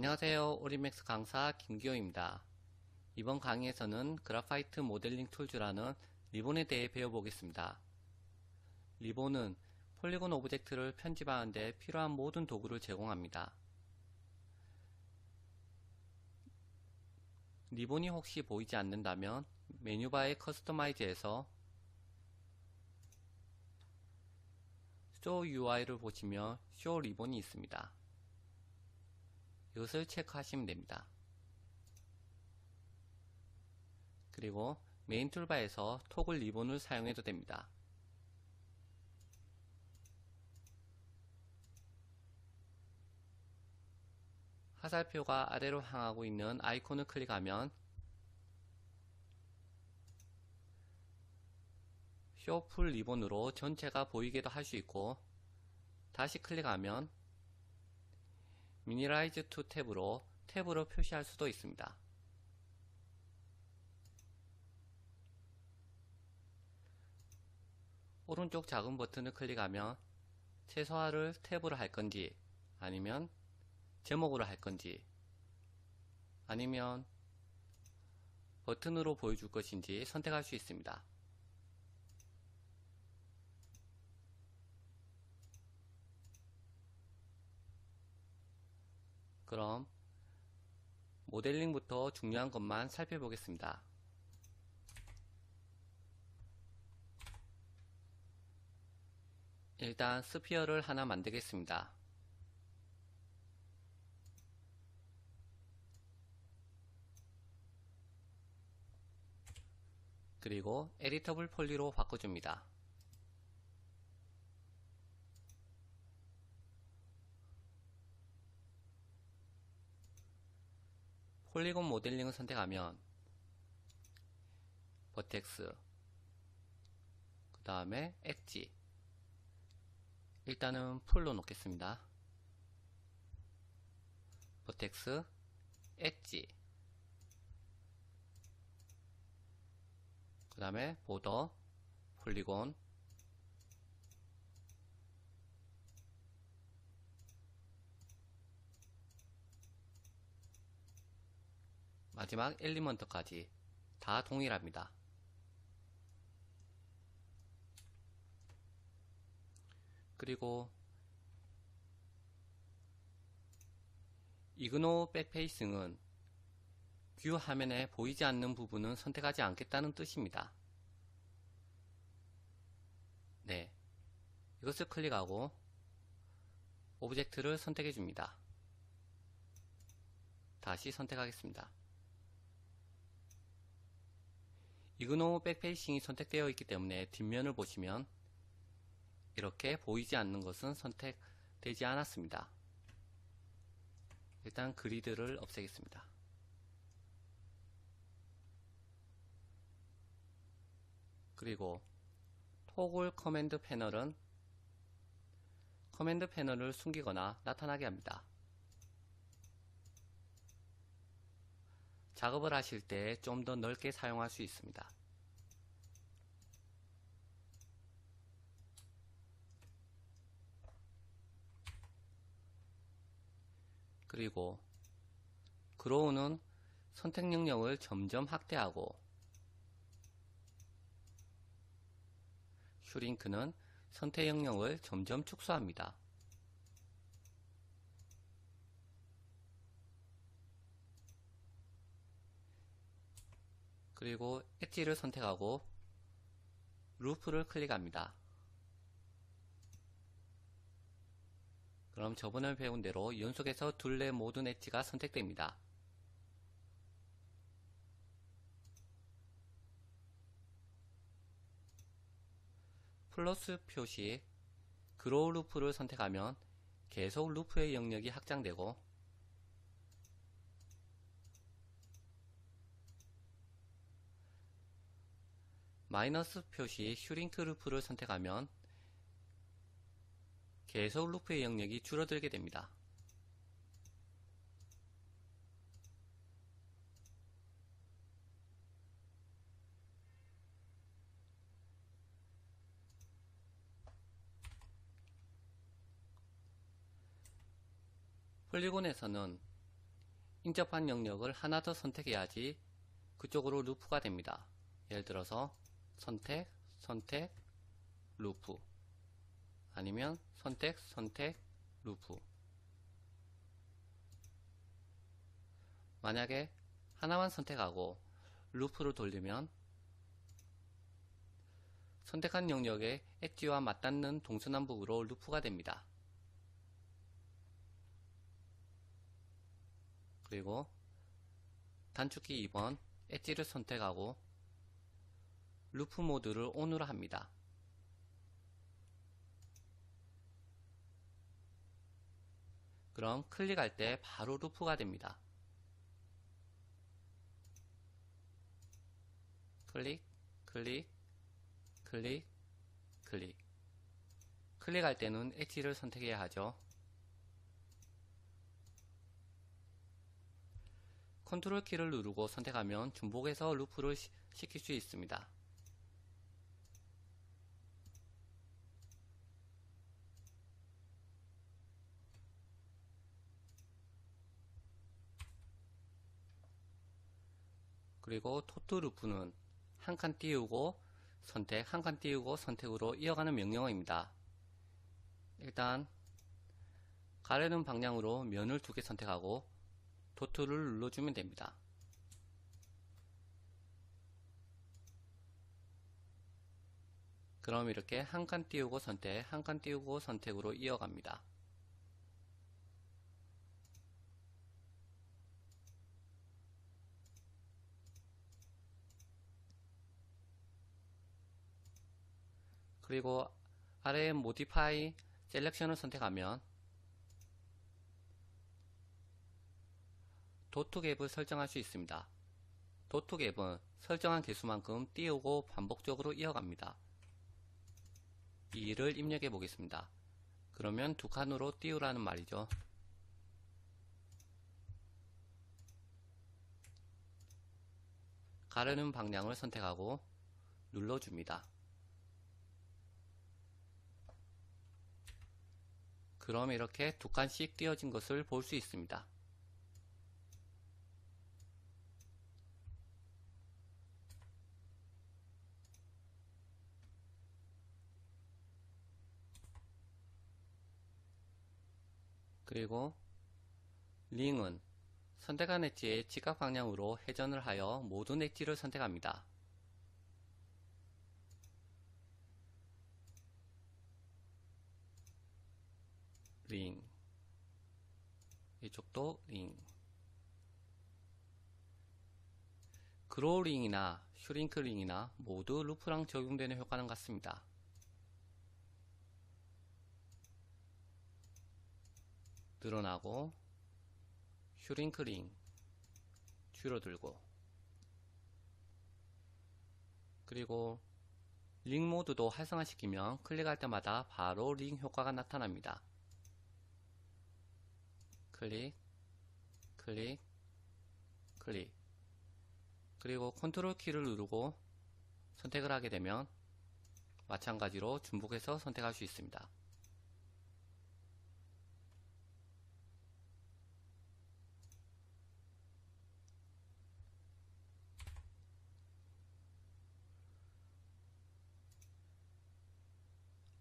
안녕하세요. 오리맥스 강사 김기호입니다. 이번 강의에서는 그래파이트 모델링 툴즈라는 리본에 대해 배워보겠습니다. 리본은 폴리곤 오브젝트를 편집하는 데 필요한 모든 도구를 제공합니다. 리본이 혹시 보이지 않는다면 메뉴바의 커스터마이즈에서 Show UI를 보시면 Show 리본이 있습니다. 이것을 체크하시면 됩니다. 그리고 메인 툴바에서 토글 리본을 사용해도 됩니다. 화살표가 아래로 향하고 있는 아이콘을 클릭하면 쇼 풀 리본으로 전체가 보이게도 할 수 있고, 다시 클릭하면 미니라이즈 투 탭으로 탭으로 표시할 수도 있습니다. 오른쪽 작은 버튼을 클릭하면 최소화를 탭으로 할 건지, 아니면 제목으로 할 건지, 아니면 버튼으로 보여줄 것인지 선택할 수 있습니다. 그럼 모델링부터 중요한 것만 살펴보겠습니다. 일단 스피어를 하나 만들겠습니다. 그리고 에디터블 폴리로 바꿔줍니다. 폴리곤 모델링을 선택하면 버텍스, 그 다음에 엣지, 일단은 풀로 놓겠습니다. 버텍스, 엣지, 그 다음에 보더, 폴리곤, 마지막 엘리먼트까지 다 동일합니다. 그리고 이그노 백페이싱은 뷰 화면에 보이지 않는 부분은 선택하지 않겠다는 뜻입니다. 네, 이것을 클릭하고 오브젝트를 선택해 줍니다. 다시 선택하겠습니다. 이그노 백페이싱이 선택되어 있기 때문에 뒷면을 보시면 이렇게 보이지 않는 것은 선택되지 않았습니다. 일단 그리드를 없애겠습니다. 그리고 토글 커맨드 패널은 커맨드 패널을 숨기거나 나타나게 합니다. 작업을 하실 때 좀 더 넓게 사용할 수 있습니다. 그리고 그로우는 선택 영역을 점점 확대하고, 슈링크는 선택 영역을 점점 축소합니다. 그리고 엣지를 선택하고 루프를 클릭합니다. 그럼 저번에 배운 대로 연속해서 둘레 모든 엣지가 선택됩니다. 플러스 표시 그로우 루프를 선택하면 계속 루프의 영역이 확장되고, 마이너스 표시 슈링크 루프를 선택하면 계속 루프의 영역이 줄어들게 됩니다. 폴리곤에서는 인접한 영역을 하나 더 선택해야지 그쪽으로 루프가 됩니다. 예를 들어서 선택, 선택, 루프, 아니면 선택, 선택, 루프. 만약에 하나만 선택하고 루프를 돌리면 선택한 영역의 엣지와 맞닿는 동서남북으로 루프가 됩니다. 그리고 단축키 2번 엣지를 선택하고 루프 모드를 ON으로 합니다. 그럼 클릭할 때 바로 루프가 됩니다. 클릭, 클릭, 클릭, 클릭. 클릭할 때는 엣지를 선택해야 하죠. 컨트롤 키를 누르고 선택하면 중복해서 루프를 시킬 수 있습니다. 그리고 토트 루프는 한 칸 띄우고 선택, 한 칸 띄우고 선택으로 이어가는 명령어입니다. 일단 가르는 방향으로 면을 2개 선택하고 도트를 눌러주면 됩니다. 그럼 이렇게 한 칸 띄우고 선택, 한 칸 띄우고 선택으로 이어갑니다. 그리고 아래에 모디파이 셀렉션을 선택하면 도트 갭을 설정할 수 있습니다. 도트 갭은 설정한 개수만큼 띄우고 반복적으로 이어갑니다. 2를 입력해 보겠습니다. 그러면 2칸으로 띄우라는 말이죠. 가르는 방향을 선택하고 눌러줍니다. 그럼 이렇게 2칸씩 띄어진 것을 볼 수 있습니다. 그리고 링은 선택한 엣지의 지각 방향으로 회전을 하여 모든 엣지를 선택합니다. 링, 이쪽도 링. 그로링이나 슈링크링이나 모두 루프랑 적용되는 효과는 같습니다. 늘어나고 슈링크링 줄어들고, 그리고 링 모드도 활성화시키면 클릭할 때마다 바로 링 효과가 나타납니다. 클릭, 클릭, 클릭. 그리고 컨트롤 키를 누르고 선택을 하게 되면 마찬가지로 중복해서 선택할 수 있습니다.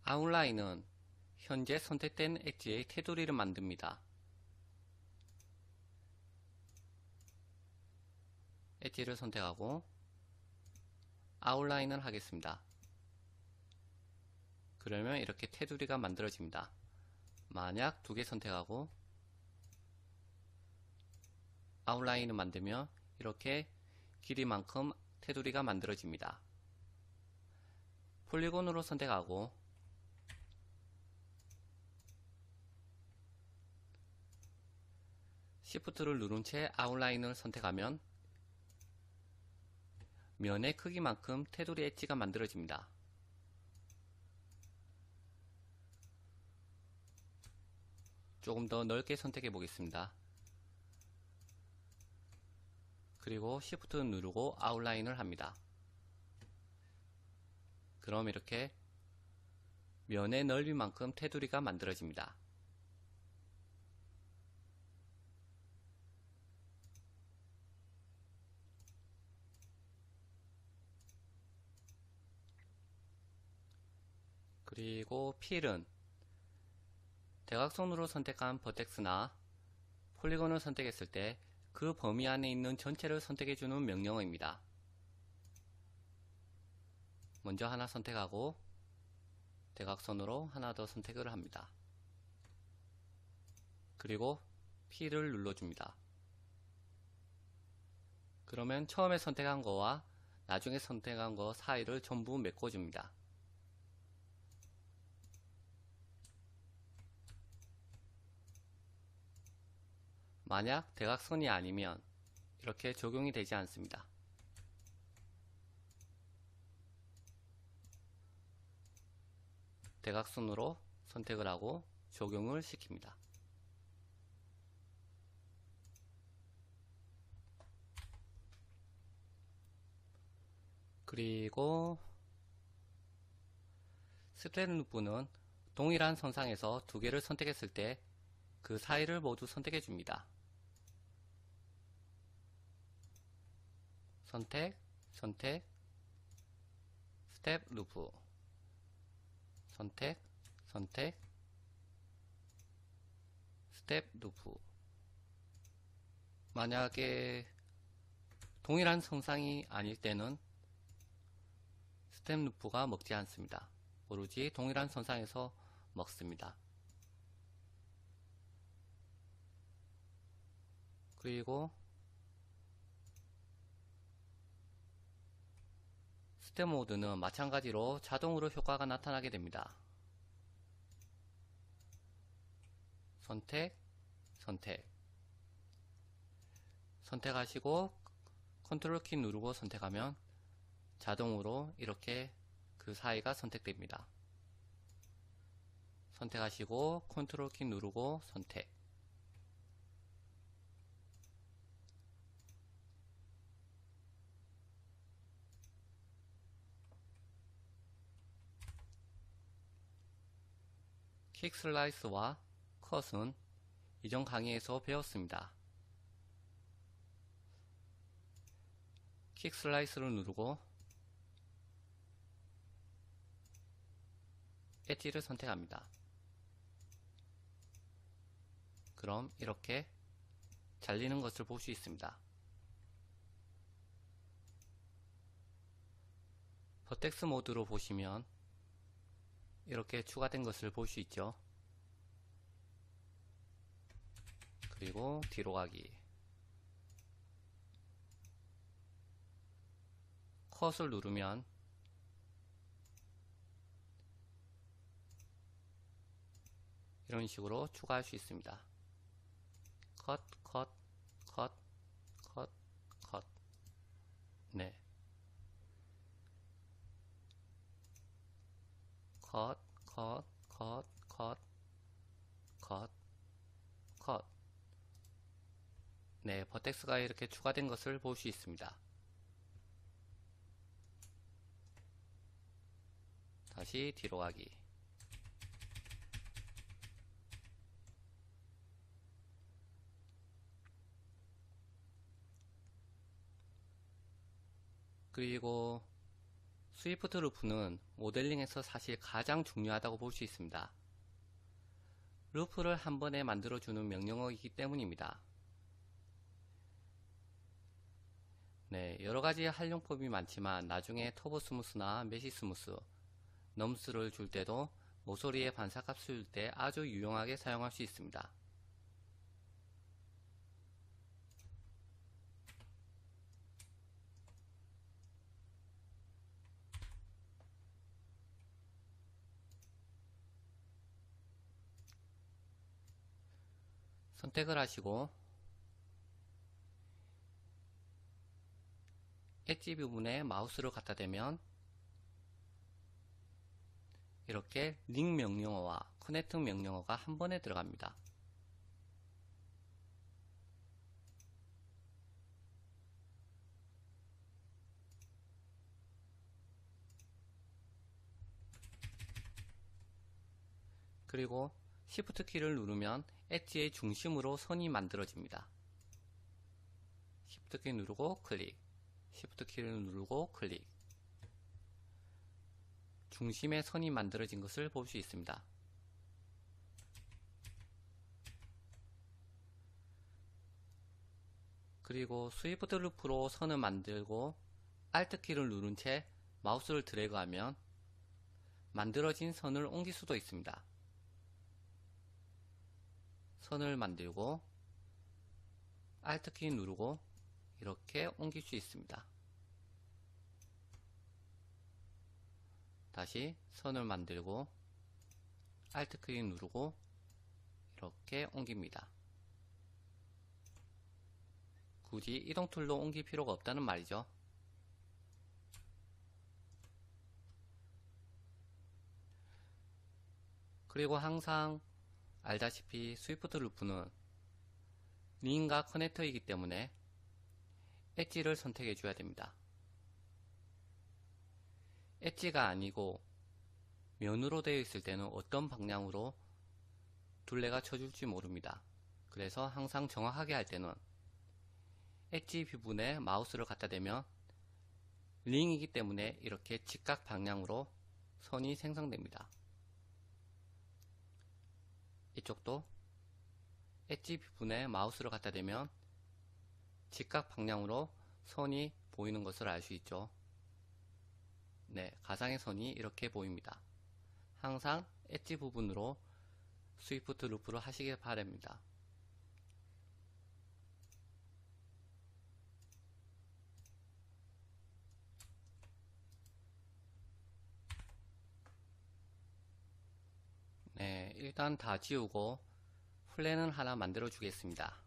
아웃라인은 현재 선택된 엣지의 테두리를 만듭니다. 엣지를 선택하고 아웃라인을 하겠습니다. 그러면 이렇게 테두리가 만들어집니다. 만약 2개 선택하고 아웃라인을 만들면 이렇게 길이만큼 테두리가 만들어집니다. 폴리곤으로 선택하고 Shift를 누른 채 아웃라인을 선택하면 면의 크기만큼 테두리 엣지가 만들어집니다. 조금 더 넓게 선택해 보겠습니다. 그리고 Shift 누르고 아웃라인을 합니다. 그럼 이렇게 면의 넓이만큼 테두리가 만들어집니다. 그리고 필은 대각선으로 선택한 버텍스나 폴리곤을 선택했을 때 그 범위 안에 있는 전체를 선택해주는 명령어입니다. 먼저 하나 선택하고 대각선으로 하나 더 선택을 합니다. 그리고 P를 눌러줍니다. 그러면 처음에 선택한 거와 나중에 선택한 거 사이를 전부 메꿔줍니다. 만약 대각선이 아니면 이렇게 적용이 되지 않습니다. 대각선으로 선택을 하고 적용을 시킵니다. 그리고 스텝 루프는 동일한 선상에서 두 개를 선택했을 때 그 사이를 모두 선택해 줍니다. 선택, 선택, 스텝 루프, 선택, 선택, 스텝 루프. 만약에 동일한 선상이 아닐 때는 스텝 루프가 먹지 않습니다. 오로지 동일한 선상에서 먹습니다. 그리고 스텝 모드는 마찬가지로 자동으로 효과가 나타나게 됩니다. 선택, 선택, 선택하시고 컨트롤 키 누르고 선택하면 자동으로 이렇게 그 사이가 선택됩니다. 선택하시고 컨트롤 키 누르고 선택. 킥 슬라이스와 컷은 이전 강의에서 배웠습니다. 킥 슬라이스를 누르고 엣지를 선택합니다. 그럼 이렇게 잘리는 것을 볼 수 있습니다. 버텍스 모드로 보시면 이렇게 추가된 것을 볼 수 있죠. 그리고 뒤로 가기, 컷을 누르면 이런 식으로 추가할 수 있습니다. 컷, 컷, 컷, 컷, 컷. 네. 컷, 컷, 컷, 컷, 컷, 컷. 네, 버텍스가 이렇게 추가된 것을 볼 수 있습니다. 다시 뒤로 가기. 그리고 스위프트 루프는 모델링에서 사실 가장 중요하다고 볼 수 있습니다. 루프를 한 번에 만들어주는 명령어이기 때문입니다. 네, 여러가지 활용법이 많지만 나중에 터보 스무스나 메시 스무스, 넘스를 줄 때도 모서리에 반사값을 줄 때 아주 유용하게 사용할 수 있습니다. 선택을 하시고 엣지 부분에 마우스를 갖다 대면 이렇게 링 명령어와 커넥트 명령어가 한 번에 들어갑니다. 그리고 Shift 키를 누르면 엣지의 중심으로 선이 만들어집니다. Shift 키 누르고 클릭, Shift 키를 누르고 클릭. 중심에 선이 만들어진 것을 볼 수 있습니다. 그리고 스위프트 루프로 선을 만들고 Alt 키를 누른 채 마우스를 드래그하면 만들어진 선을 옮길 수도 있습니다. 선을 만들고 Alt 키 누르고 이렇게 옮길 수 있습니다. 다시 선을 만들고 Alt 키 누르고 이렇게 옮깁니다. 굳이 이동 툴로 옮길 필요가 없다는 말이죠. 그리고 항상 알다시피 스위프트 루프는 링과 커넥터이기 때문에 엣지를 선택해 줘야 됩니다. 엣지가 아니고 면으로 되어 있을 때는 어떤 방향으로 둘레가 쳐줄지 모릅니다. 그래서 항상 정확하게 할 때는 엣지 부분에 마우스를 갖다 대면 링이기 때문에 이렇게 직각 방향으로 선이 생성됩니다. 이쪽도 엣지 부분에 마우스를 갖다 대면 직각 방향으로 선이 보이는 것을 알 수 있죠. 네, 가상의 선이 이렇게 보입니다. 항상 엣지 부분으로 스위프트 루프를 하시길 바랍니다. 네, 일단 다 지우고 플랜을 하나 만들어 주겠습니다.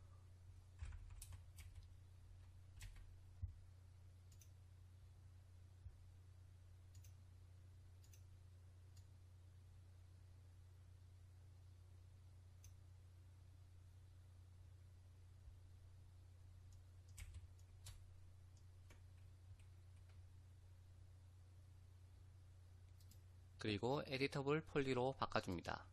그리고 에디터블 폴리로 바꿔줍니다.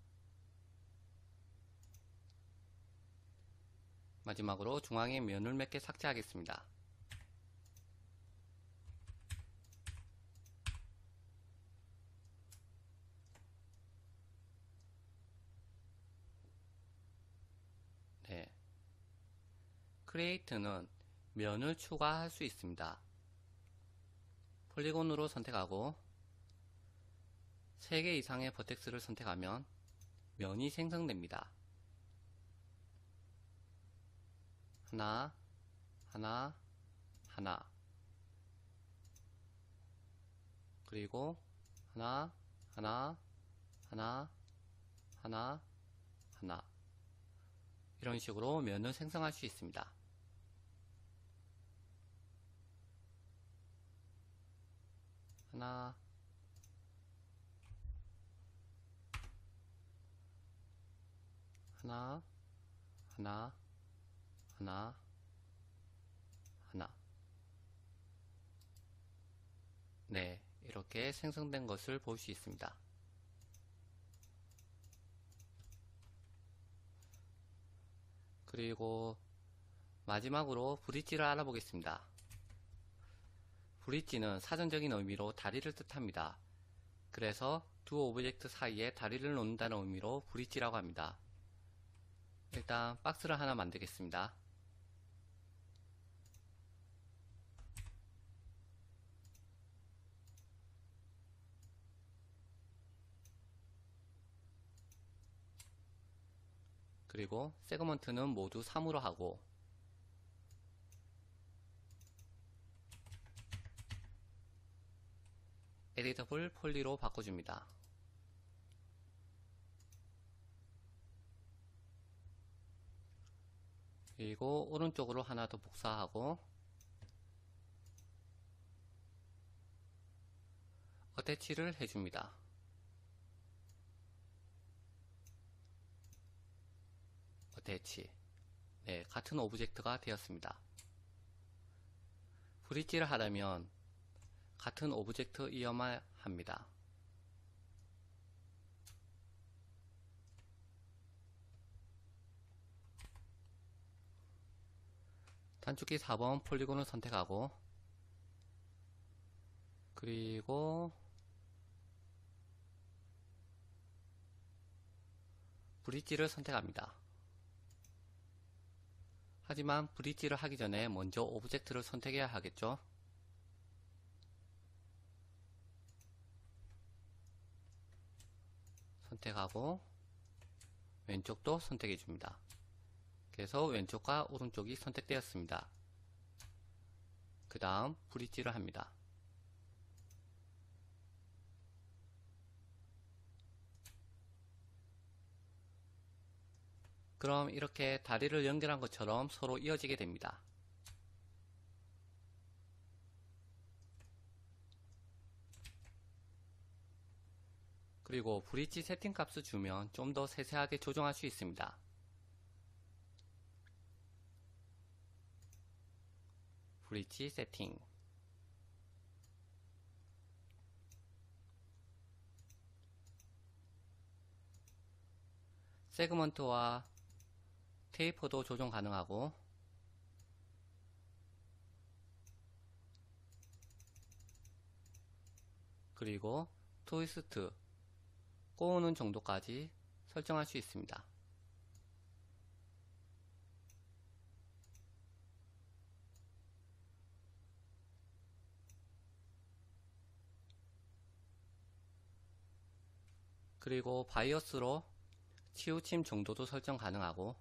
마지막으로 중앙에 면을 몇 개 삭제하겠습니다. 네, 크리에이트는 면을 추가할 수 있습니다. 폴리곤으로 선택하고 3개 이상의 버텍스를 선택하면 면이 생성됩니다. 하나, 하나, 하나, 그리고 하나, 하나, 하나, 하나, 하나, 이런 식으로 면을 생성할 수 있습니다. 하나, 하나, 하나, 하나, 하나. 네, 이렇게 생성된 것을 볼 수 있습니다. 그리고 마지막으로 브릿지를 알아보겠습니다. 브릿지는 사전적인 의미로 다리를 뜻합니다. 그래서 두 오브젝트 사이에 다리를 놓는다는 의미로 브릿지라고 합니다. 일단 박스를 하나 만들겠습니다. 그리고 세그먼트는 모두 3으로 하고 에디터블 폴리로 바꿔줍니다. 그리고 오른쪽으로 하나 더 복사하고 어태치를 해줍니다. 어태치. 네, 같은 오브젝트가 되었습니다. 브릿지를 하려면 같은 오브젝트이어야 합니다. 단축키 4번 폴리곤을 선택하고 그리고 브릿지를 선택합니다. 하지만 브릿지를 하기 전에 먼저 오브젝트를 선택해야 하겠죠. 선택하고 왼쪽도 선택해 줍니다. 그래서 왼쪽과 오른쪽이 선택되었습니다. 그 다음 브릿지를 합니다. 그럼 이렇게 다리를 연결한 것처럼 서로 이어지게 됩니다. 그리고 브릿지 세팅 값을 주면 좀 더 세세하게 조정할 수 있습니다. 브릿지 세팅, 세그먼트와 테이퍼도 조정 가능하고, 그리고 트위스트, 꼬우는 정도까지 설정할 수 있습니다. 그리고 바이어스로 치우침 정도도 설정 가능하고,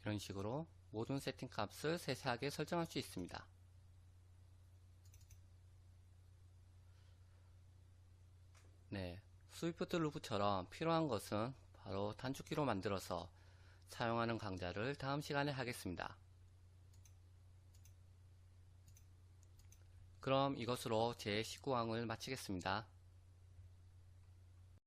이런 식으로 모든 세팅 값을 세세하게 설정할 수 있습니다. 네, 스위프트 루프처럼 필요한 것은 바로 단축키로 만들어서 사용하는 강좌를 다음 시간에 하겠습니다. 그럼 이것으로 제 19강을 마치겠습니다.